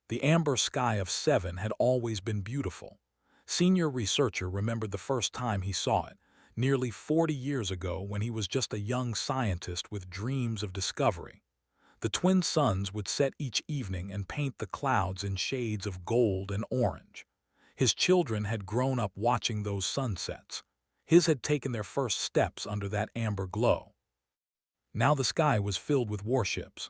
The amber sky of 7 had always been beautiful. Senior researcher remembered the first time he saw it, nearly 40 years ago when he was just a young scientist with dreams of discovery. The twin suns would set each evening and paint the clouds in shades of gold and orange. His children had grown up watching those sunsets. His had taken their first steps under that amber glow. Now the sky was filled with warships.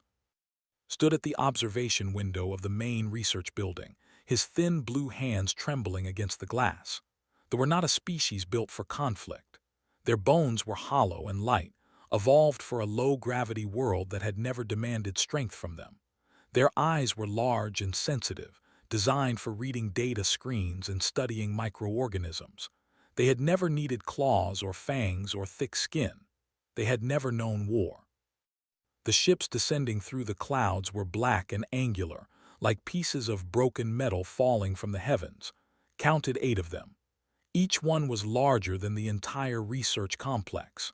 Stood at the observation window of the main research building, his thin blue hands trembling against the glass. They were not a species built for conflict. Their bones were hollow and light, evolved for a low-gravity world that had never demanded strength from them. Their eyes were large and sensitive, designed for reading data screens and studying microorganisms. They had never needed claws or fangs or thick skin. They had never known war. The ships descending through the clouds were black and angular, like pieces of broken metal falling from the heavens. Counted 8 of them. Each one was larger than the entire research complex.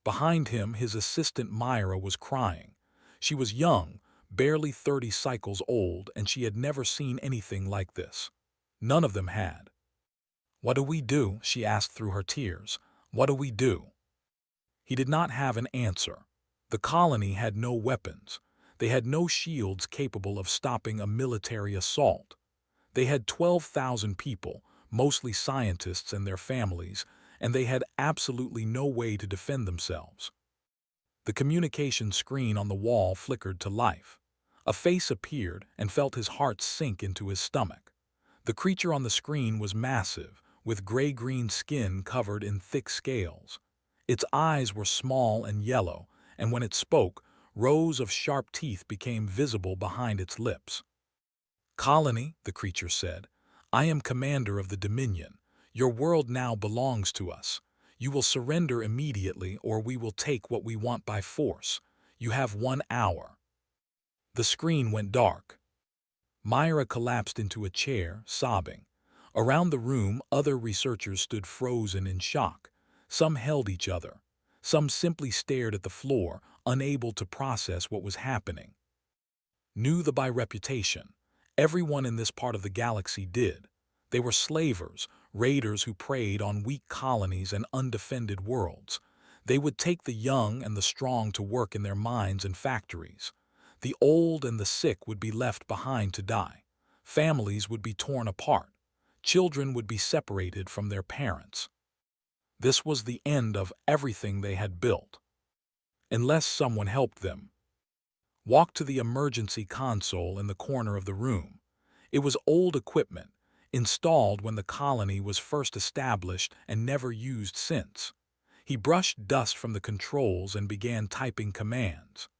Behind him, his assistant Myra was crying. She was young, barely 30 cycles old, and she had never seen anything like this. None of them had. "What do we do?" she asked through her tears. "What do we do?" He did not have an answer. The colony had no weapons. They had no shields capable of stopping a military assault. They had 12,000 people, mostly scientists and their families, and they had absolutely no way to defend themselves. The communication screen on the wall flickered to life. A face appeared and felt his heart sink into his stomach. The creature on the screen was massive, with gray-green skin covered in thick scales. Its eyes were small and yellow, and when it spoke, rows of sharp teeth became visible behind its lips. "Colony," the creature said, "I am commander of the Dominion. Your world now belongs to us. You will surrender immediately or we will take what we want by force. You have 1 hour." The screen went dark. Myra collapsed into a chair, sobbing. Around the room, other researchers stood frozen in shock. Some held each other. Some simply stared at the floor, unable to process what was happening. Knew the by reputation. Everyone in this part of the galaxy did. They were slavers, raiders who preyed on weak colonies and undefended worlds. They would take the young and the strong to work in their mines and factories. The old and the sick would be left behind to die. Families would be torn apart. Children would be separated from their parents. This was the end of everything they had built. Unless someone helped them. Walked to the emergency console in the corner of the room. It was old equipment, installed when the colony was first established and never used since. He brushed dust from the controls and began typing commands.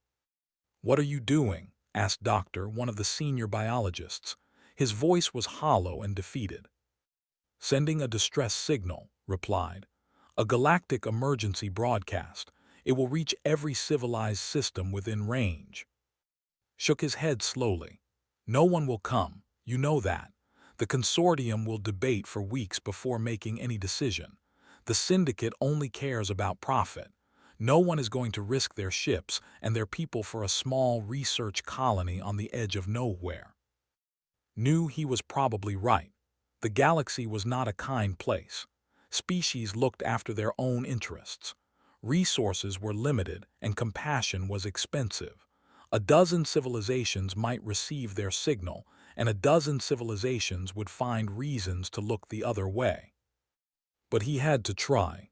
"What are you doing?" asked Doctor, one of the senior biologists. His voice was hollow and defeated. "Sending a distress signal," replied. "A galactic emergency broadcast. It will reach every civilized system within range." Shook his head slowly. "No one will come. You know that. The consortium will debate for weeks before making any decision. The syndicate only cares about profit. No one is going to risk their ships and their people for a small research colony on the edge of nowhere." Knew he was probably right. The galaxy was not a kind place. Species looked after their own interests. Resources were limited and compassion was expensive. A dozen civilizations might receive their signal, and a dozen civilizations would find reasons to look the other way. But he had to try.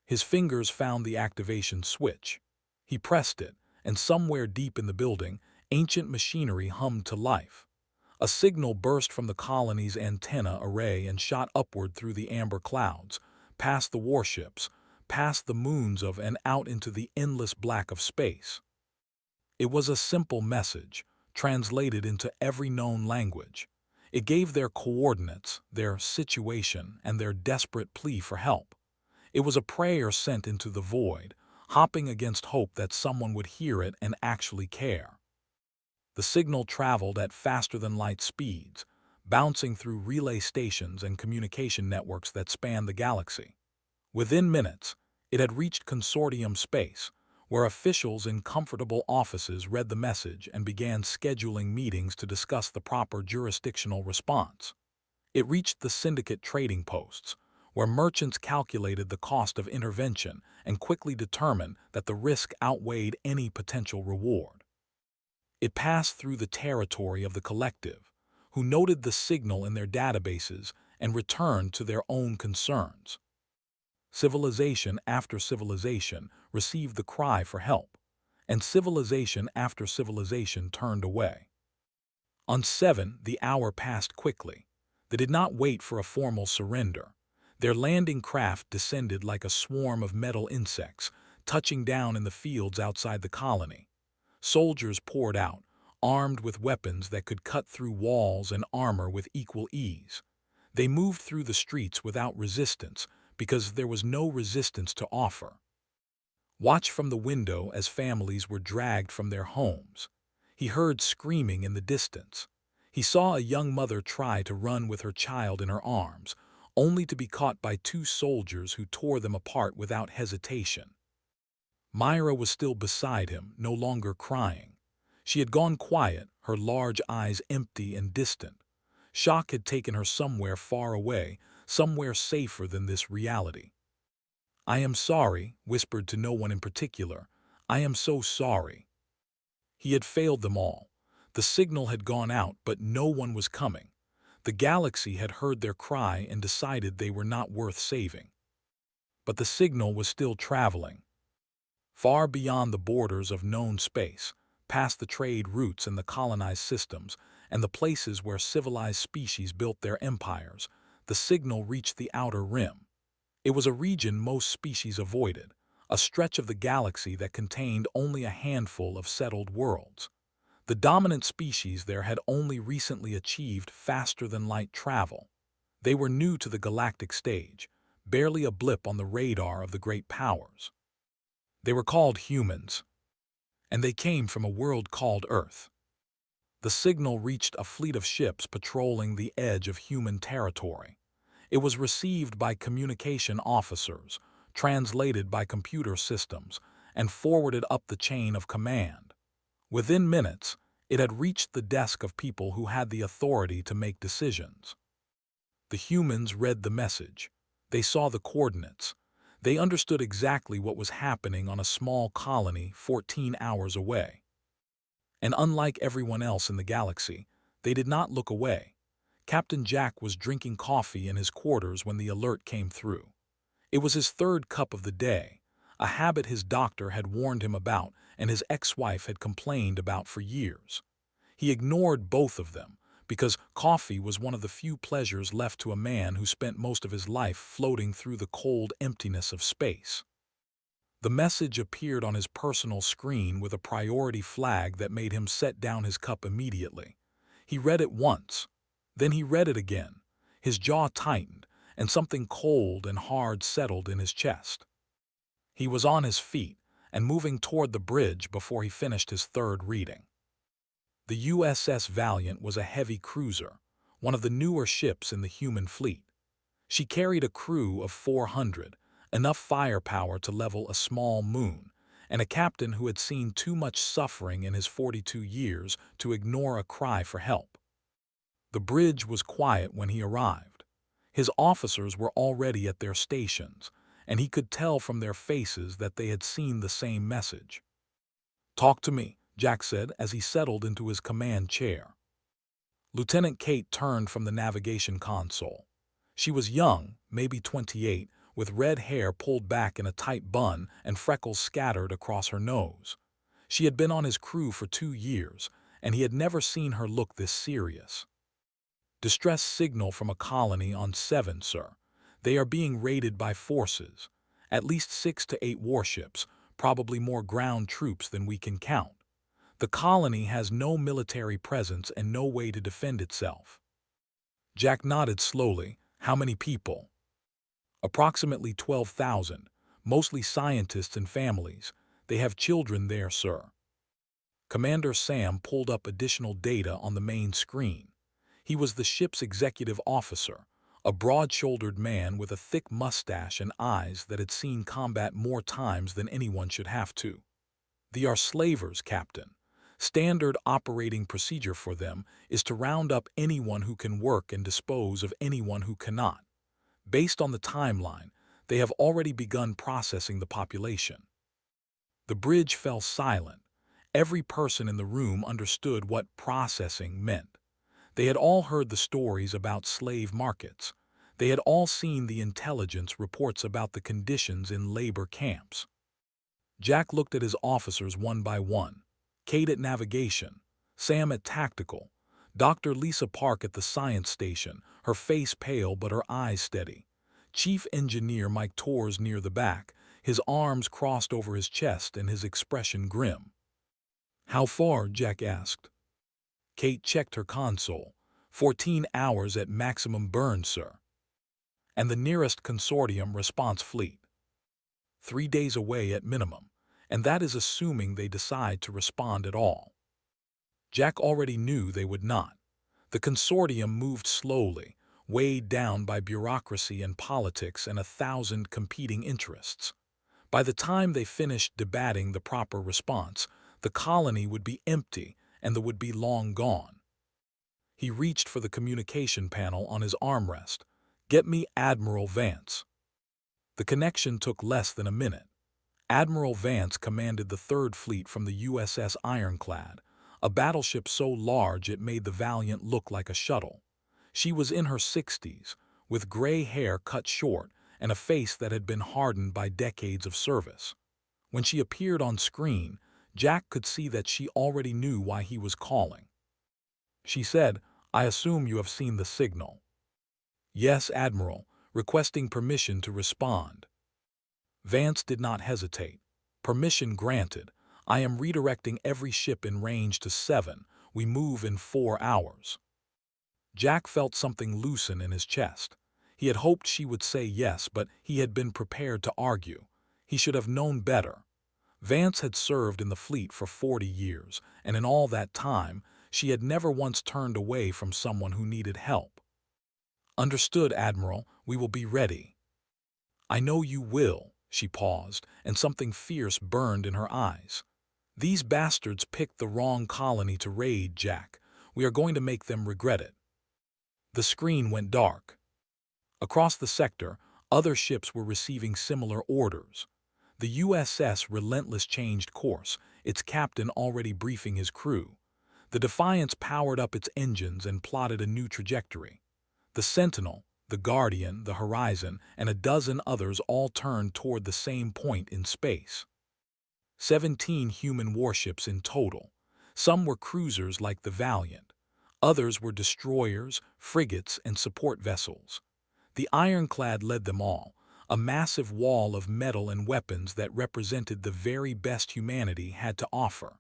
His fingers found the activation switch. He pressed it, and somewhere deep in the building, ancient machinery hummed to life. A signal burst from the colony's antenna array and shot upward through the amber clouds, past the warships, past the moons of and out into the endless black of space. It was a simple message, translated into every known language. It gave their coordinates, their situation, and their desperate plea for help. It was a prayer sent into the void, hopping against hope that someone would hear it and actually care. The signal traveled at faster-than-light speeds, bouncing through relay stations and communication networks that spanned the galaxy. Within minutes, it had reached consortium space, where officials in comfortable offices read the message and began scheduling meetings to discuss the proper jurisdictional response. It reached the syndicate trading posts, where merchants calculated the cost of intervention and quickly determined that the risk outweighed any potential reward. It passed through the territory of the collective, who noted the signal in their databases and returned to their own concerns. Civilization after civilization received the cry for help, and civilization after civilization turned away. On 7, the hour passed quickly. They did not wait for a formal surrender. Their landing craft descended like a swarm of metal insects, touching down in the fields outside the colony. Soldiers poured out, armed with weapons that could cut through walls and armor with equal ease. They moved through the streets without resistance because there was no resistance to offer. Watch from the window as families were dragged from their homes. He heard screaming in the distance. He saw a young mother try to run with her child in her arms, only to be caught by two soldiers who tore them apart without hesitation. Myra was still beside him, no longer crying. She had gone quiet, her large eyes empty and distant. Shock had taken her somewhere far away, somewhere safer than this reality. "I am sorry," whispered to no one in particular. "I am so sorry." He had failed them all. The signal had gone out, but no one was coming. The galaxy had heard their cry and decided they were not worth saving. But the signal was still traveling. Far beyond the borders of known space, past the trade routes and the colonized systems, and the places where civilized species built their empires, the signal reached the outer rim. It was a region most species avoided, a stretch of the galaxy that contained only a handful of settled worlds. The dominant species there had only recently achieved faster-than-light travel. They were new to the galactic stage, barely a blip on the radar of the great powers. They were called humans, and they came from a world called Earth. The signal reached a fleet of ships patrolling the edge of human territory. It was received by communication officers, translated by computer systems, and forwarded up the chain of command. Within minutes, it had reached the desk of people who had the authority to make decisions. The humans read the message. They saw the coordinates. They understood exactly what was happening on a small colony 14 hours away. And unlike everyone else in the galaxy, they did not look away. Captain Jack was drinking coffee in his quarters when the alert came through. It was his third cup of the day, a habit his doctor had warned him about and his ex-wife had complained about for years. He ignored both of them because coffee was one of the few pleasures left to a man who spent most of his life floating through the cold emptiness of space. The message appeared on his personal screen with a priority flag that made him set down his cup immediately. He read it once. Then he read it again. His jaw tightened, and something cold and hard settled in his chest. He was on his feet and moving toward the bridge before he finished his third reading. The USS Valiant was a heavy cruiser, one of the newer ships in the human fleet. She carried a crew of 400, enough firepower to level a small moon, and a captain who had seen too much suffering in his 42 years to ignore a cry for help. The bridge was quiet when he arrived. His officers were already at their stations, and he could tell from their faces that they had seen the same message. "Talk to me," Jack said as he settled into his command chair. Lieutenant Kate turned from the navigation console. She was young, maybe 28, with red hair pulled back in a tight bun and freckles scattered across her nose. She had been on his crew for 2 years, and he had never seen her look this serious. "Distress signal from a colony on 7, sir. They are being raided by forces. At least 6 to 8 warships, probably more ground troops than we can count. The colony has no military presence and no way to defend itself." Jack nodded slowly. "How many people?" "Approximately 12,000, mostly scientists and families. They have children there, sir." Commander Sam pulled up additional data on the main screen. He was the ship's executive officer, a broad-shouldered man with a thick mustache and eyes that had seen combat more times than anyone should have to. "They are slavers, Captain. Standard operating procedure for them is to round up anyone who can work and dispose of anyone who cannot. Based on the timeline, they have already begun processing the population." The bridge fell silent. Every person in the room understood what processing meant. They had all heard the stories about slave markets. They had all seen the intelligence reports about the conditions in labor camps. Jack looked at his officers one by one. Kate at navigation, Sam at tactical, Dr. Lisa Park at the science station, her face pale but her eyes steady. Chief Engineer Mike Torres near the back, his arms crossed over his chest and his expression grim. "How far?" Jack asked. Kate checked her console. 14 hours at maximum burn, sir." "And the nearest consortium response fleet?" 3 days away at minimum, and that is assuming they decide to respond at all. Jack already knew they would not. The consortium moved slowly, weighed down by bureaucracy and politics and 1,000 competing interests. By the time they finished debating the proper response, the colony would be empty and the would be long gone. He reached for the communication panel on his armrest. "Get me Admiral Vance." The connection took less than a minute. Admiral Vance commanded the Third Fleet from the USS Ironclad, a battleship so large it made the Valiant look like a shuttle. She was in her 60s, with gray hair cut short and a face that had been hardened by decades of service. When she appeared on screen, Jack could see that she already knew why he was calling. She said, "I assume you have seen the signal." "Yes, Admiral, requesting permission to respond." Vance did not hesitate. "Permission granted. I am redirecting every ship in range to 7. We move in 4 hours." Jack felt something loosen in his chest. He had hoped she would say yes, but he had been prepared to argue. He should have known better. Vance had served in the fleet for 40 years, and in all that time, she had never once turned away from someone who needed help. "Understood, Admiral. We will be ready." "I know you will." She paused, and something fierce burned in her eyes. "These bastards picked the wrong colony to raid, Jack. We are going to make them regret it." The screen went dark. Across the sector, other ships were receiving similar orders. The USS Relentless changed course, its captain already briefing his crew. The Defiance powered up its engines and plotted a new trajectory. The Sentinel, the Guardian, the Horizon, and a dozen others all turned toward the same point in space. 17 human warships in total. Some were cruisers like the Valiant. Others were destroyers, frigates, and support vessels. The Ironclad led them all, a massive wall of metal and weapons that represented the very best humanity had to offer.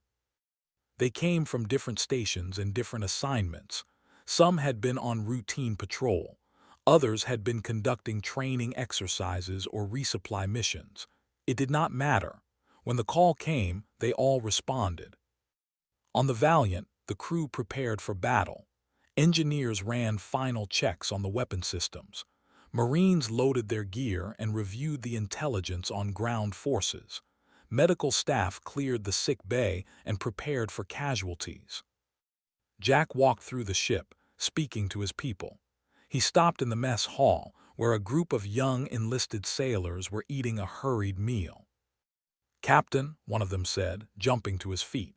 They came from different stations and different assignments. Some had been on routine patrol. Others had been conducting training exercises or resupply missions. It did not matter. When the call came, they all responded. On the Valiant, the crew prepared for battle. Engineers ran final checks on the weapon systems. Marines loaded their gear and reviewed the intelligence on ground forces. Medical staff cleared the sick bay and prepared for casualties. Jack walked through the ship, speaking to his people. He stopped in the mess hall, where a group of young enlisted sailors were eating a hurried meal. "Captain," one of them said, jumping to his feet.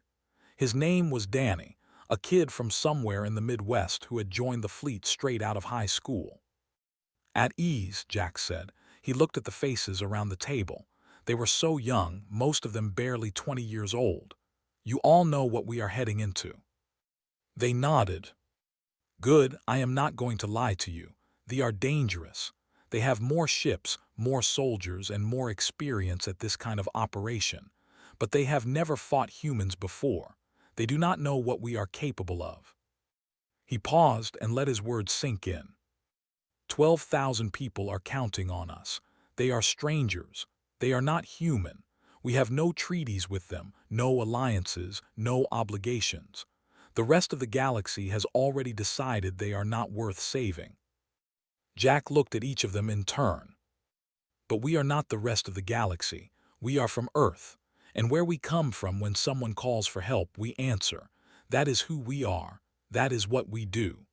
His name was Danny, a kid from somewhere in the Midwest who had joined the fleet straight out of high school. "At ease," Jack said. He looked at the faces around the table. They were so young, most of them barely 20 years old. "You all know what we are heading into." They nodded. "Good, I am not going to lie to you. They are dangerous. They have more ships, more soldiers, and more experience at this kind of operation. But they have never fought humans before. They do not know what we are capable of." He paused and let his words sink in. 12,000 people are counting on us. They are strangers. They are not human. We have no treaties with them, no alliances, no obligations. The rest of the galaxy has already decided they are not worth saving. Jack looked at each of them in turn. "But we are not the rest of the galaxy. We are from Earth. And where we come from when someone calls for help, we answer. That is who we are. That is what we do.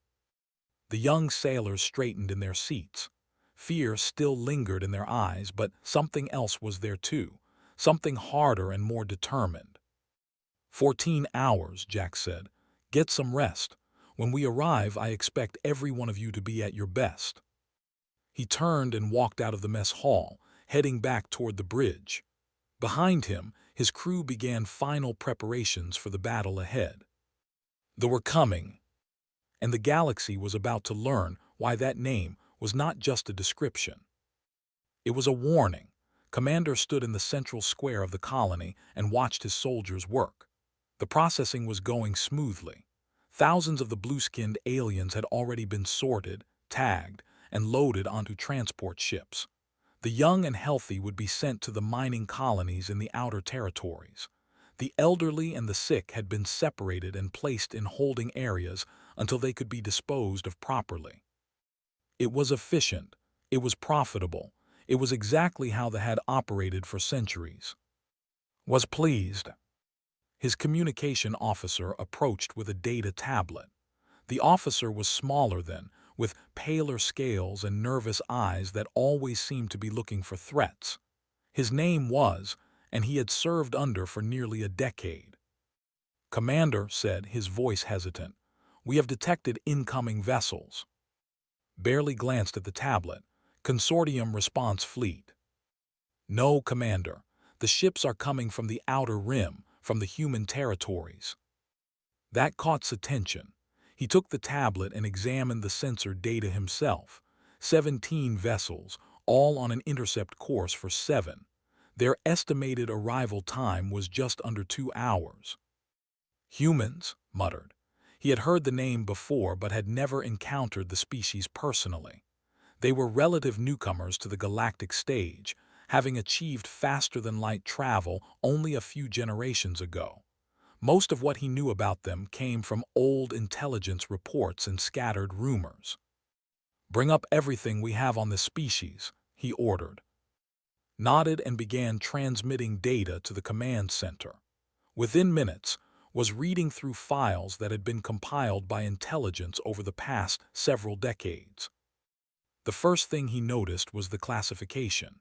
The young sailors straightened in their seats. Fear still lingered in their eyes, but something else was there too, something harder and more determined. 14 hours, Jack said. Get some rest. When we arrive, I expect every one of you to be at your best. He turned and walked out of the mess hall, heading back toward the bridge. Behind him, his crew began final preparations for the battle ahead. They were coming, and the galaxy was about to learn why that name was not just a description. It was a warning. Commander stood in the central square of the colony and watched his soldiers work. The processing was going smoothly. Thousands of the blue-skinned aliens had already been sorted, tagged, and loaded onto transport ships. The young and healthy would be sent to the mining colonies in the outer territories. The elderly and the sick had been separated and placed in holding areas until they could be disposed of properly. It was efficient. It was profitable. It was exactly how they had operated for centuries. Was pleased. His communication officer approached with a data tablet. The officer was smaller than, with paler scales and nervous eyes that always seemed to be looking for threats. His name was, and he had served under for nearly a decade. Commander said, his voice hesitant, we have detected incoming vessels. Barely glanced at the tablet. Consortium response fleet. No, Commander. The ships are coming from the outer rim, from the human territories. That caught attention. He took the tablet and examined the sensor data himself. 17 vessels, all on an intercept course for 7. Their estimated arrival time was just under 2 hours. Humans, muttered. He had heard the name before but had never encountered the species personally. They were relative newcomers to the galactic stage, having achieved faster-than-light travel only a few generations ago. Most of what he knew about them came from old intelligence reports and scattered rumors. Bring up everything we have on this species, he ordered. Nodded and began transmitting data to the command center. Within minutes, was reading through files that had been compiled by intelligence over the past several decades. The first thing he noticed was the classification.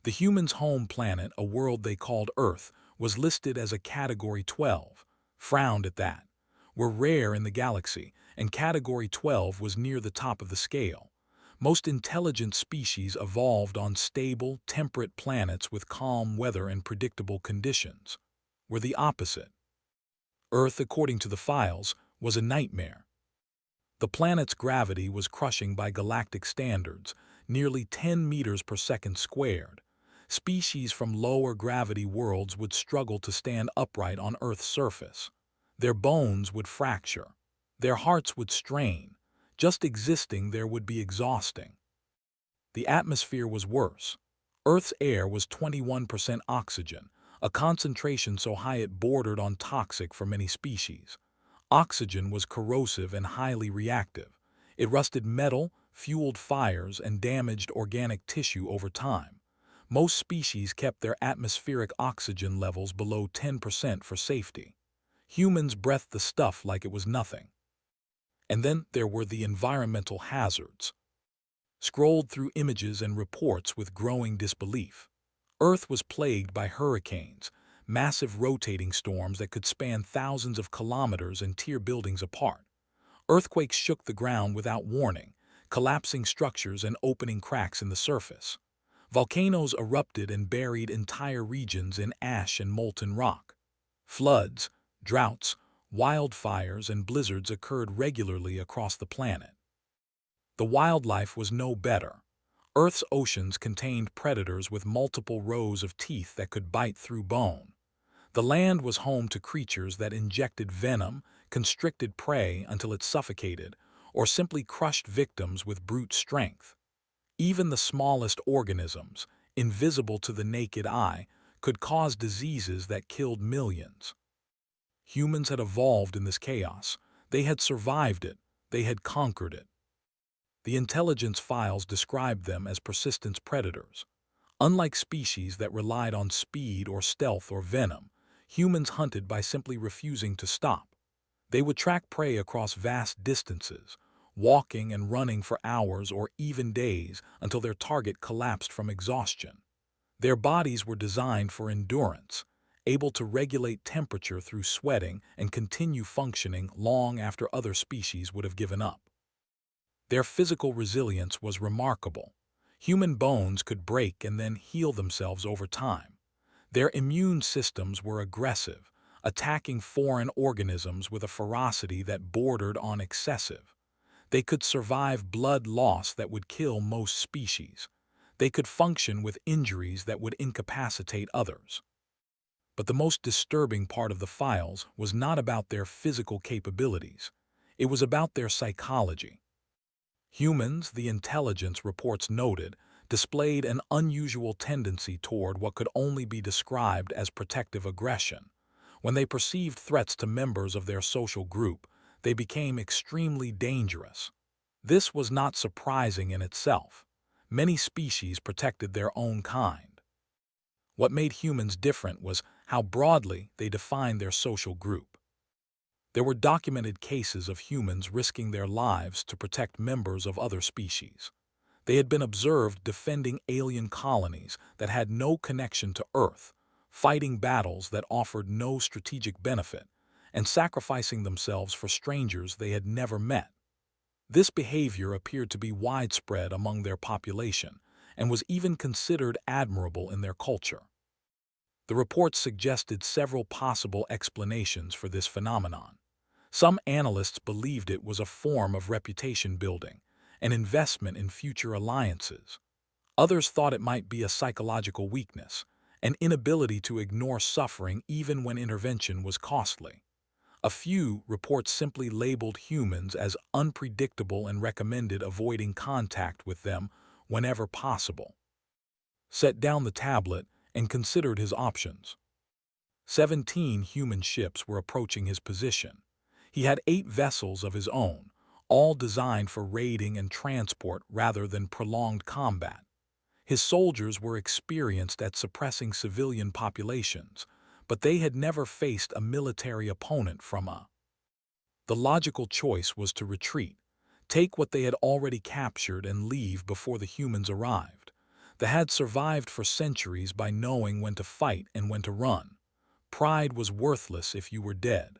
The humans' home planet, a world they called Earth, was listed as a Category 12, frowned at that. Were rare in the galaxy, and Category 12 was near the top of the scale. Most intelligent species evolved on stable, temperate planets with calm weather and predictable conditions. Were the opposite. Earth, according to the files, was a nightmare. The planet's gravity was crushing by galactic standards, nearly 10 meters per second squared. Species from lower gravity worlds would struggle to stand upright on Earth's surface. Their bones would fracture. Their hearts would strain. Just existing there would be exhausting. The atmosphere was worse. Earth's air was 21% oxygen, a concentration so high it bordered on toxic for many species. Oxygen was corrosive and highly reactive. It rusted metal, fueled fires, and damaged organic tissue over time. Most species kept their atmospheric oxygen levels below 10% for safety. Humans breathed the stuff like it was nothing. And then there were the environmental hazards. Scrolled through images and reports with growing disbelief. Earth was plagued by hurricanes, massive rotating storms that could span thousands of kilometers and tear buildings apart. Earthquakes shook the ground without warning, collapsing structures and opening cracks in the surface. Volcanoes erupted and buried entire regions in ash and molten rock. Floods, droughts, wildfires, and blizzards occurred regularly across the planet. The wildlife was no better. Earth's oceans contained predators with multiple rows of teeth that could bite through bone. The land was home to creatures that injected venom, constricted prey until it suffocated, or simply crushed victims with brute strength. Even the smallest organisms, invisible to the naked eye, could cause diseases that killed millions. Humans had evolved in this chaos. They had survived it. They had conquered it. The intelligence files described them as persistent predators. Unlike species that relied on speed or stealth or venom, humans hunted by simply refusing to stop. They would track prey across vast distances, walking and running for hours or even days until their target collapsed from exhaustion. Their bodies were designed for endurance, able to regulate temperature through sweating and continue functioning long after other species would have given up. Their physical resilience was remarkable. Human bones could break and then heal themselves over time. Their immune systems were aggressive, attacking foreign organisms with a ferocity that bordered on excessive. They could survive blood loss that would kill most species. They could function with injuries that would incapacitate others. But the most disturbing part of the files was not about their physical capabilities. It was about their psychology. Humans, the intelligence reports noted, displayed an unusual tendency toward what could only be described as protective aggression. When they perceived threats to members of their social group, they became extremely dangerous. This was not surprising in itself. Many species protected their own kind. What made humans different was how broadly they defined their social group. There were documented cases of humans risking their lives to protect members of other species. They had been observed defending alien colonies that had no connection to Earth, fighting battles that offered no strategic benefit, and sacrificing themselves for strangers they had never met. This behavior appeared to be widespread among their population and was even considered admirable in their culture. The report suggested several possible explanations for this phenomenon. Some analysts believed it was a form of reputation building, an investment in future alliances. Others thought it might be a psychological weakness, an inability to ignore suffering even when intervention was costly. A few reports simply labeled humans as unpredictable and recommended avoiding contact with them whenever possible. Set down the tablet and considered his options. 17 human ships were approaching his position. He had 8 vessels of his own, all designed for raiding and transport rather than prolonged combat. His soldiers were experienced at suppressing civilian populations, but they had never faced a military opponent from a. The logical choice was to retreat, take what they had already captured and leave before the humans arrived. They had survived for centuries by knowing when to fight and when to run. Pride was worthless if you were dead.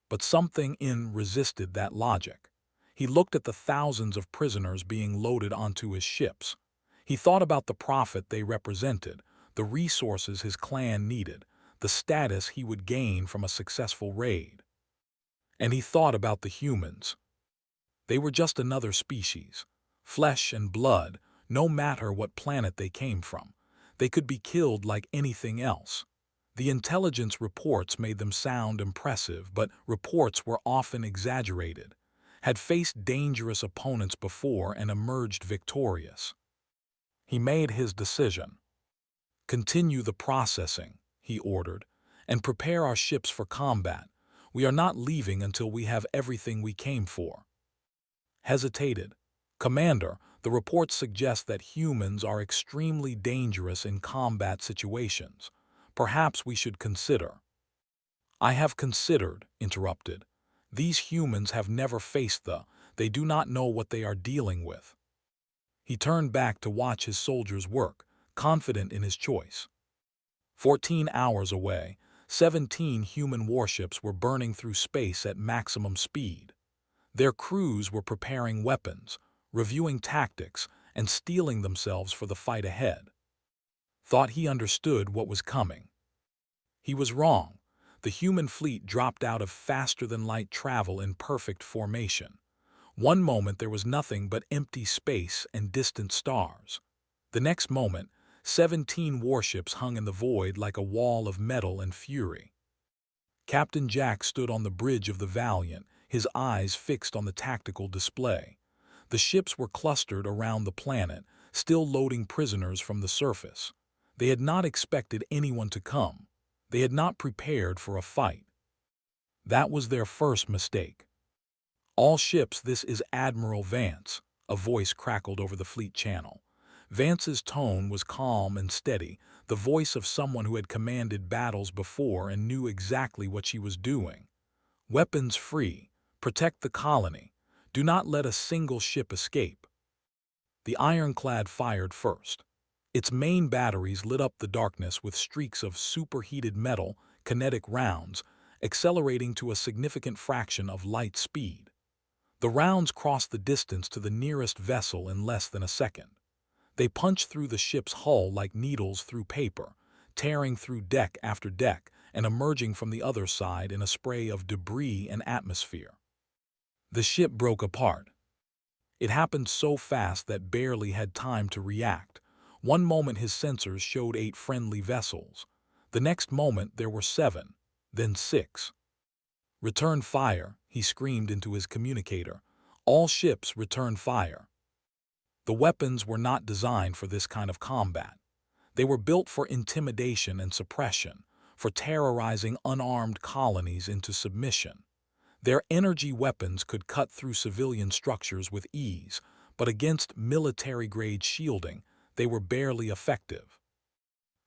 But something in resisted that logic. He looked at the thousands of prisoners being loaded onto his ships. He thought about the profit they represented, the resources his clan needed, the status he would gain from a successful raid. And he thought about the humans. They were just another species, flesh and blood, no matter what planet they came from. They could be killed like anything else. The intelligence reports made them sound impressive, but reports were often exaggerated, had faced dangerous opponents before and emerged victorious. He made his decision. Continue the processing, he ordered, and prepare our ships for combat. We are not leaving until we have everything we came for. Hesitated. Commander, the reports suggest that humans are extremely dangerous in combat situations. Perhaps we should consider. I have considered, interrupted. These humans have never faced they do not know what they are dealing with. He turned back to watch his soldiers work, confident in his choice. 14 hours away, 17 human warships were burning through space at maximum speed. Their crews were preparing weapons, reviewing tactics, and steeling themselves for the fight ahead. Thought he understood what was coming. He was wrong. The human fleet dropped out of faster-than-light travel in perfect formation. One moment there was nothing but empty space and distant stars. The next moment, 17 warships hung in the void like a wall of metal and fury. Captain Jack stood on the bridge of the Valiant, his eyes fixed on the tactical display. The ships were clustered around the planet, still loading prisoners from the surface. They had not expected anyone to come. They had not prepared for a fight. That was their first mistake. All ships, this is Admiral Vance, a voice crackled over the fleet channel. Vance's tone was calm and steady, the voice of someone who had commanded battles before and knew exactly what she was doing. "Weapons free. Protect the colony. Do not let a single ship escape." The ironclad fired first. Its main batteries lit up the darkness with streaks of superheated metal, kinetic rounds, accelerating to a significant fraction of light speed. The rounds crossed the distance to the nearest vessel in less than a second. They punched through the ship's hull like needles through paper, tearing through deck after deck and emerging from the other side in a spray of debris and atmosphere. The ship broke apart. It happened so fast that Barely had time to react. One moment his sensors showed 8 friendly vessels. The next moment there were 7, then 6. "Return fire," he screamed into his communicator. "All ships return fire." The weapons were not designed for this kind of combat. They were built for intimidation and suppression, for terrorizing unarmed colonies into submission. Their energy weapons could cut through civilian structures with ease, but against military-grade shielding, they were barely effective.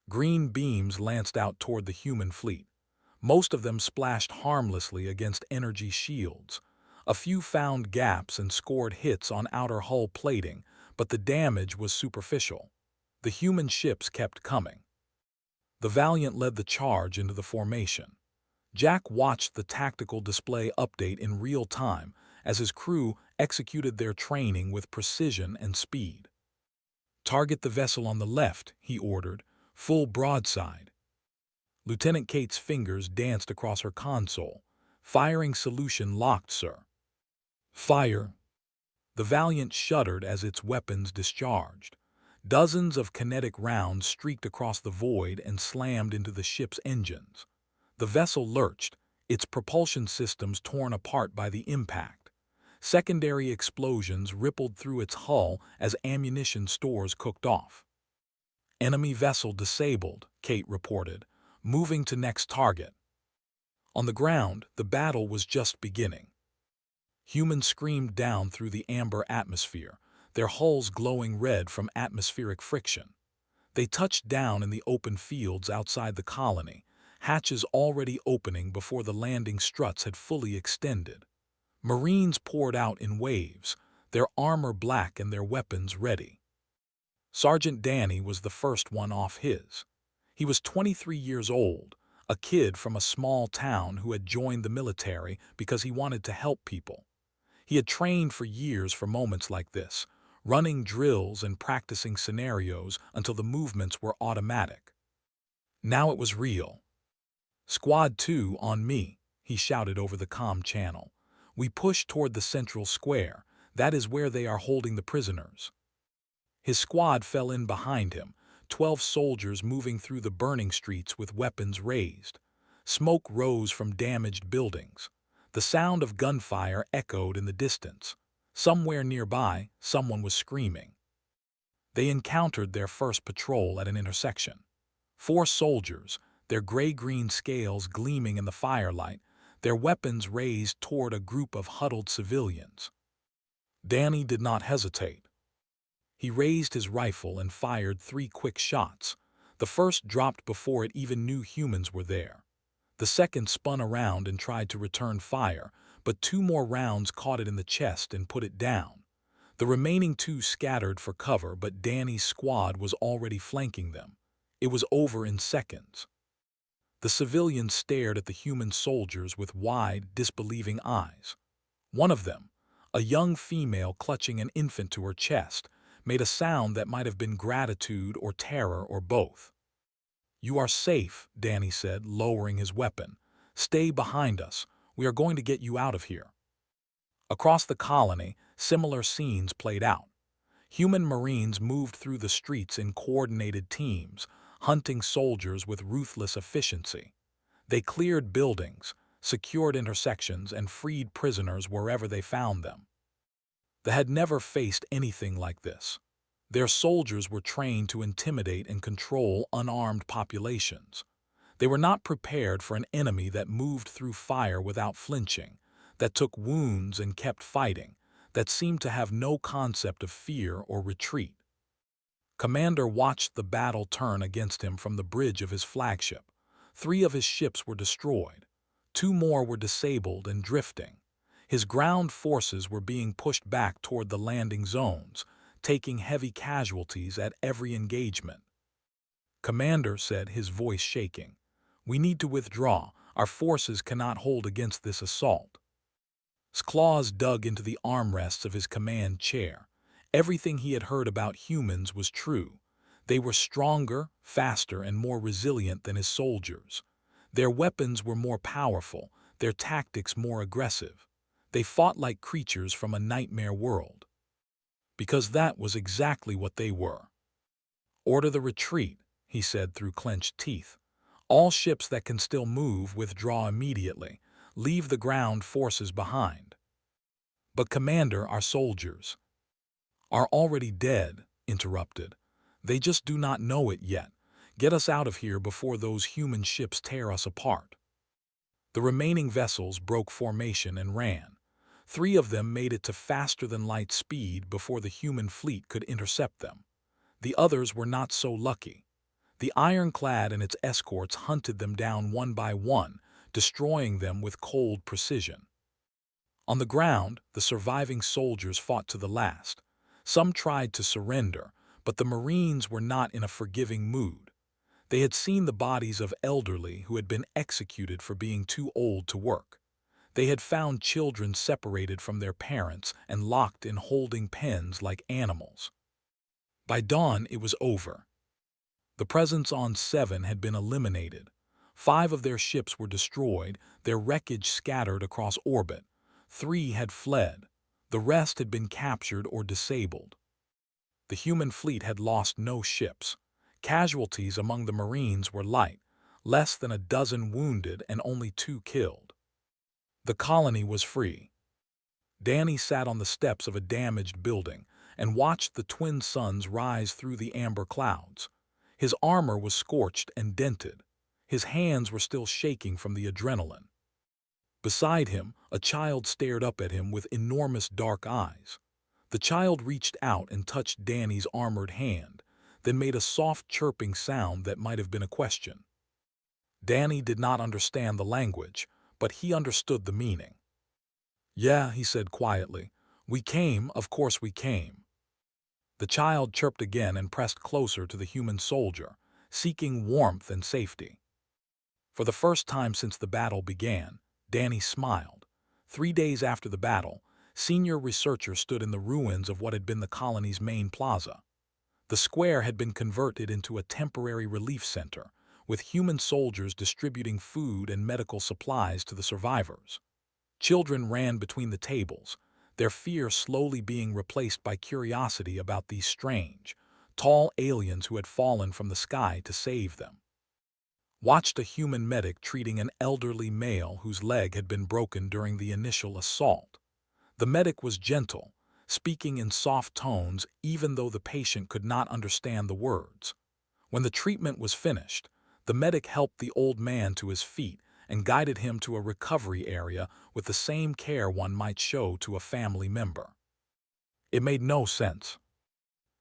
Green beams lanced out toward the human fleet. Most of them splashed harmlessly against energy shields. A few found gaps and scored hits on outer hull plating, but the damage was superficial. The human ships kept coming. The Valiant led the charge into the formation. Jack watched the tactical display update in real time as his crew executed their training with precision and speed. "Target the vessel on the left," he ordered, "full broadside." Lieutenant Kate's fingers danced across her console. "Firing solution locked, sir." "Fire." The Valiant shuddered as its weapons discharged. Dozens of kinetic rounds streaked across the void and slammed into the ship's engines. The vessel lurched, its propulsion systems torn apart by the impact. Secondary explosions rippled through its hull as ammunition stores cooked off. "Enemy vessel disabled," Kate reported, "moving to next target." On the ground, the battle was just beginning. Humans screamed down through the amber atmosphere, their hulls glowing red from atmospheric friction. They touched down in the open fields outside the colony, hatches already opening before the landing struts had fully extended. Marines poured out in waves, their armor black and their weapons ready. Sergeant Danny was the first one off his. He was 23 years old, a kid from a small town who had joined the military because he wanted to help people. He had trained for years for moments like this, running drills and practicing scenarios until the movements were automatic. Now it was real. "Squad 2 on me," he shouted over the comm channel. "We push toward the central square. That is where they are holding the prisoners." His squad fell in behind him, 12 soldiers moving through the burning streets with weapons raised. Smoke rose from damaged buildings. The sound of gunfire echoed in the distance. Somewhere nearby, someone was screaming. They encountered their first patrol at an intersection. 4 soldiers, their gray-green scales gleaming in the firelight, their weapons raised toward a group of huddled civilians. Danny did not hesitate. He raised his rifle and fired 3 quick shots. The first dropped before it even knew humans were there. The second spun around and tried to return fire, but 2 more rounds caught it in the chest and put it down. The remaining 2 scattered for cover, but Danny's squad was already flanking them. It was over in seconds. The civilians stared at the human soldiers with wide, disbelieving eyes. One of them, a young female clutching an infant to her chest, made a sound that might have been gratitude or terror or both. "You are safe," Danny said, lowering his weapon. "Stay behind us. We are going to get you out of here." Across the colony, similar scenes played out. Human Marines moved through the streets in coordinated teams, hunting soldiers with ruthless efficiency. They cleared buildings, secured intersections, and freed prisoners wherever they found them. They had never faced anything like this. Their soldiers were trained to intimidate and control unarmed populations. They were not prepared for an enemy that moved through fire without flinching, that took wounds and kept fighting, that seemed to have no concept of fear or retreat. Commander watched the battle turn against him from the bridge of his flagship. 3 of his ships were destroyed. 2 more were disabled and drifting. His ground forces were being pushed back toward the landing zones, taking heavy casualties at every engagement. Commander said, his voice shaking, "We need to withdraw. Our forces cannot hold against this assault." Claws dug into the armrests of his command chair. Everything he had heard about humans was true. They were stronger, faster, and more resilient than his soldiers. Their weapons were more powerful, their tactics more aggressive. They fought like creatures from a nightmare world. Because that was exactly what they were. "Order the retreat," he said through clenched teeth. "All ships that can still move withdraw immediately. Leave the ground forces behind." "But Commander, our soldiers are already dead," interrupted. "They just do not know it yet. Get us out of here before those human ships tear us apart." The remaining vessels broke formation and ran. 3 of them made it to faster-than-light speed before the human fleet could intercept them. The others were not so lucky. The ironclad and its escorts hunted them down one by one, destroying them with cold precision. On the ground, the surviving soldiers fought to the last. Some tried to surrender, but the Marines were not in a forgiving mood. They had seen the bodies of elderly who had been executed for being too old to work. They had found children separated from their parents and locked in holding pens like animals. By dawn, it was over. The presence on 7 had been eliminated. 5 of their ships were destroyed, their wreckage scattered across orbit. 3 had fled. The rest had been captured or disabled. The human fleet had lost no ships. Casualties among the Marines were light, less than a dozen wounded and only 2 killed. The colony was free. Danny sat on the steps of a damaged building and watched the twin suns rise through the amber clouds. His armor was scorched and dented. His hands were still shaking from the adrenaline. Beside him, a child stared up at him with enormous dark eyes. The child reached out and touched Danny's armored hand, then made a soft chirping sound that might have been a question. Danny did not understand the language, but he understood the meaning. "Yeah," he said quietly. "We came, of course we came." The child chirped again and pressed closer to the human soldier, seeking warmth and safety. For the first time since the battle began, Danny smiled. 3 days after the battle, senior researcher stood in the ruins of what had been the colony's main plaza. The square had been converted into a temporary relief center, with human soldiers distributing food and medical supplies to the survivors. Children ran between the tables, their fear slowly being replaced by curiosity about these strange, tall aliens who had fallen from the sky to save them. Watched a human medic treating an elderly male whose leg had been broken during the initial assault. The medic was gentle, speaking in soft tones even though the patient could not understand the words. When the treatment was finished, the medic helped the old man to his feet and guided him to a recovery area with the same care one might show to a family member. It made no sense.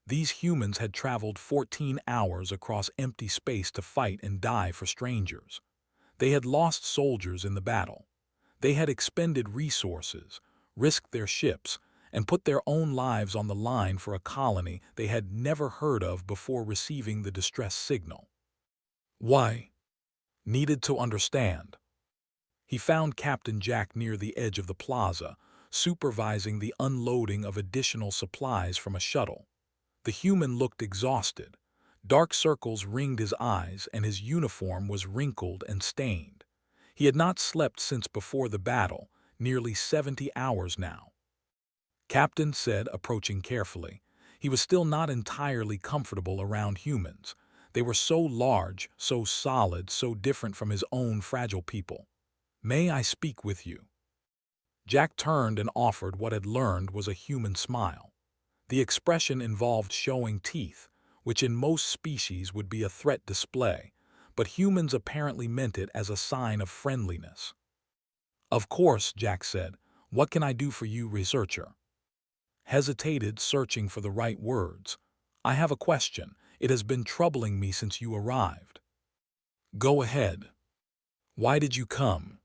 These humans had traveled 14 hours across empty space to fight and die for strangers. They had lost soldiers in the battle. They had expended resources, risked their ships, and put their own lives on the line for a colony they had never heard of before receiving the distress signal. Why? Needed to understand. He found Captain Jack near the edge of the plaza, supervising the unloading of additional supplies from a shuttle. The human looked exhausted. Dark circles ringed his eyes, and his uniform was wrinkled and stained. He had not slept since before the battle, nearly 70 hours now. Captain said, approaching carefully. He was still not entirely comfortable around humans. They were so large, so solid, so different from his own fragile people. "May I speak with you?" Jack turned and offered what had learned was a human smile. The expression involved showing teeth, which in most species would be a threat display, but humans apparently meant it as a sign of friendliness. "Of course," Jack said. "What can I do for you, researcher?" Hesitated, searching for the right words. I have a question. It has been troubling me since you arrived. Go ahead. Why did you come?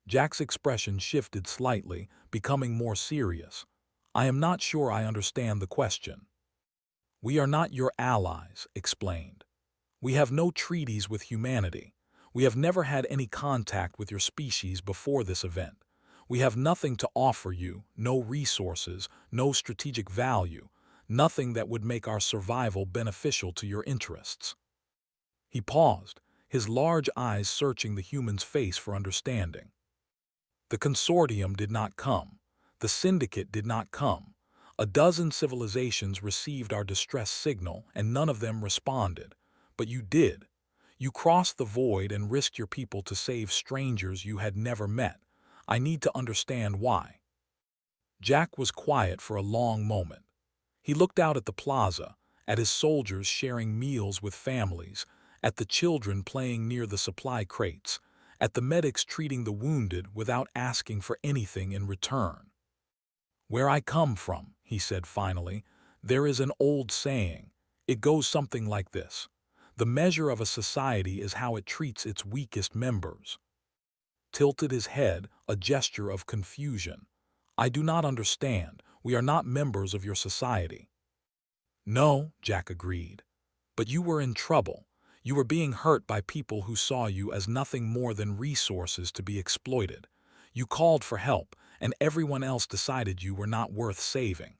Jack's expression shifted slightly, becoming more serious. I am not sure I understand the question. We are not your allies, explained. We have no treaties with humanity. We have never had any contact with your species before this event. We have nothing to offer you, no resources, no strategic value, nothing that would make our survival beneficial to your interests. He paused, his large eyes searching the human's face for understanding. The consortium did not come. The syndicate did not come. A dozen civilizations received our distress signal, and none of them responded. But you did. You crossed the void and risked your people to save strangers you had never met. I need to understand why. Jack was quiet for a long moment. He looked out at the plaza, at his soldiers sharing meals with families, at the children playing near the supply crates, at the medics treating the wounded without asking for anything in return. Where I come from, he said finally, there is an old saying. It goes something like this. The measure of a society is how it treats its weakest members. Tilted his head, a gesture of confusion. I do not understand. We are not members of your society. No, Jack agreed. But you were in trouble. You were being hurt by people who saw you as nothing more than resources to be exploited. You called for help, and everyone else decided you were not worth saving.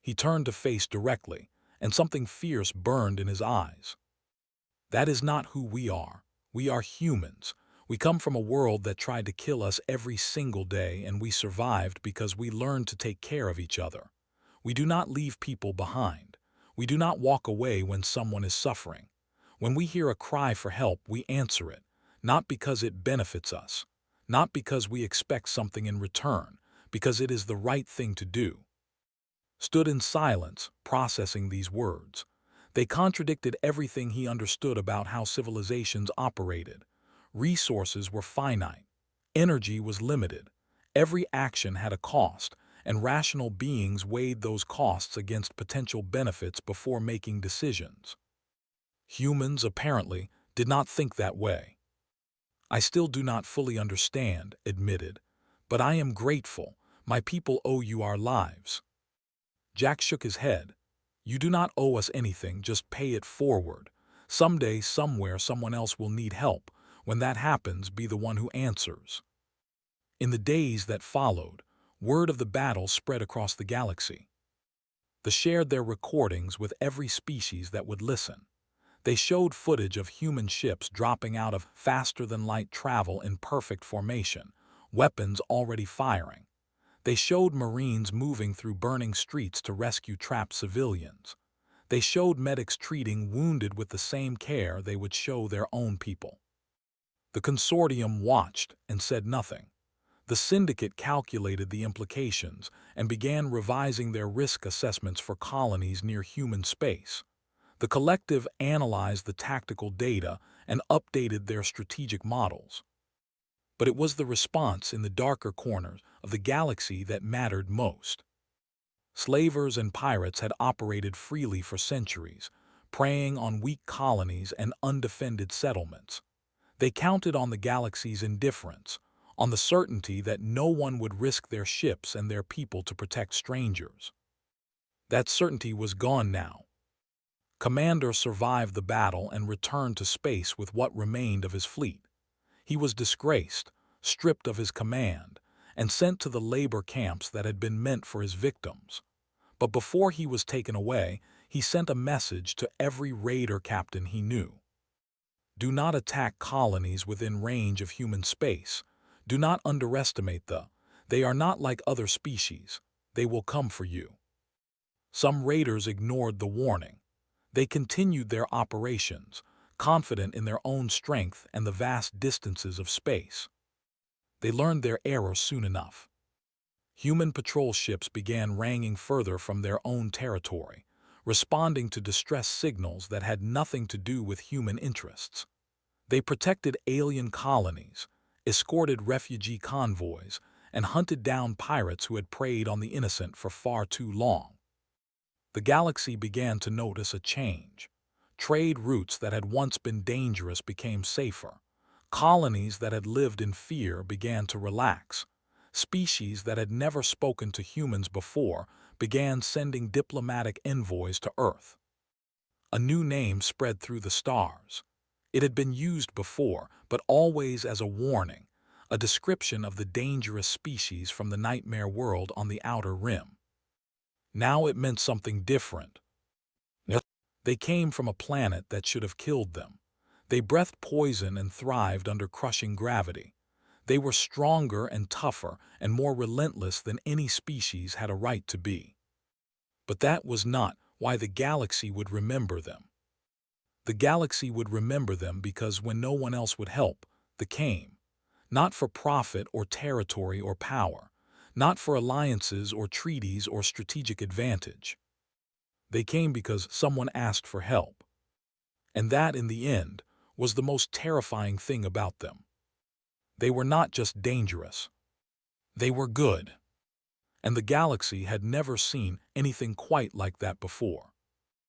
He turned to face directly, and something fierce burned in his eyes. That is not who we are. We are humans. We come from a world that tried to kill us every single day, and we survived because we learned to take care of each other. We do not leave people behind. We do not walk away when someone is suffering. When we hear a cry for help, we answer it, not because it benefits us, not because we expect something in return, because it is the right thing to do. Stood in silence, processing these words. They contradicted everything he understood about how civilizations operated. Resources were finite. Energy was limited. Every action had a cost, and rational beings weighed those costs against potential benefits before making decisions. Humans, apparently, did not think that way. I still do not fully understand, admitted, but I am grateful. My people owe you our lives. Jack shook his head. You do not owe us anything, just pay it forward. Someday, somewhere, someone else will need help. When that happens, be the one who answers. In the days that followed, word of the battle spread across the galaxy. They shared their recordings with every species that would listen. They showed footage of human ships dropping out of faster-than-light travel in perfect formation, weapons already firing. They showed Marines moving through burning streets to rescue trapped civilians. They showed medics treating wounded with the same care they would show their own people. The consortium watched and said nothing. The syndicate calculated the implications and began revising their risk assessments for colonies near human space. The collective analyzed the tactical data and updated their strategic models. But it was the response in the darker corners of the galaxy that mattered most. Slavers and pirates had operated freely for centuries, preying on weak colonies and undefended settlements. They counted on the galaxy's indifference, on the certainty that no one would risk their ships and their people to protect strangers. That certainty was gone now. Commander survived the battle and returned to space with what remained of his fleet. He was disgraced, stripped of his command, and sent to the labor camps that had been meant for his victims. But before he was taken away, he sent a message to every raider captain he knew. Do not attack colonies within range of human space. Do not underestimate they are not like other species. They will come for you. Some raiders ignored the warning. They continued their operations, confident in their own strength and the vast distances of space. They learned their error soon enough. Human patrol ships began ranging further from their own territory, responding to distress signals that had nothing to do with human interests. They protected alien colonies, escorted refugee convoys, and hunted down pirates who had preyed on the innocent for far too long. the galaxy began to notice a change. Trade routes that had once been dangerous became safer. Colonies that had lived in fear began to relax. Species that had never spoken to humans before began sending diplomatic envoys to Earth. A new name spread through the stars. It had been used before, but always as a warning, a description of the dangerous species from the nightmare world on the outer rim. Now it meant something different. They came from a planet that should have killed them. They breathed poison and thrived under crushing gravity. They were stronger and tougher and more relentless than any species had a right to be. But that was not why the galaxy would remember them. The galaxy would remember them because when no one else would help, they came. Not for profit or territory or power, not for alliances or treaties or strategic advantage. They came because someone asked for help. And that, in the end, was the most terrifying thing about them. They were not just dangerous. They were good. And the galaxy had never seen anything quite like that before.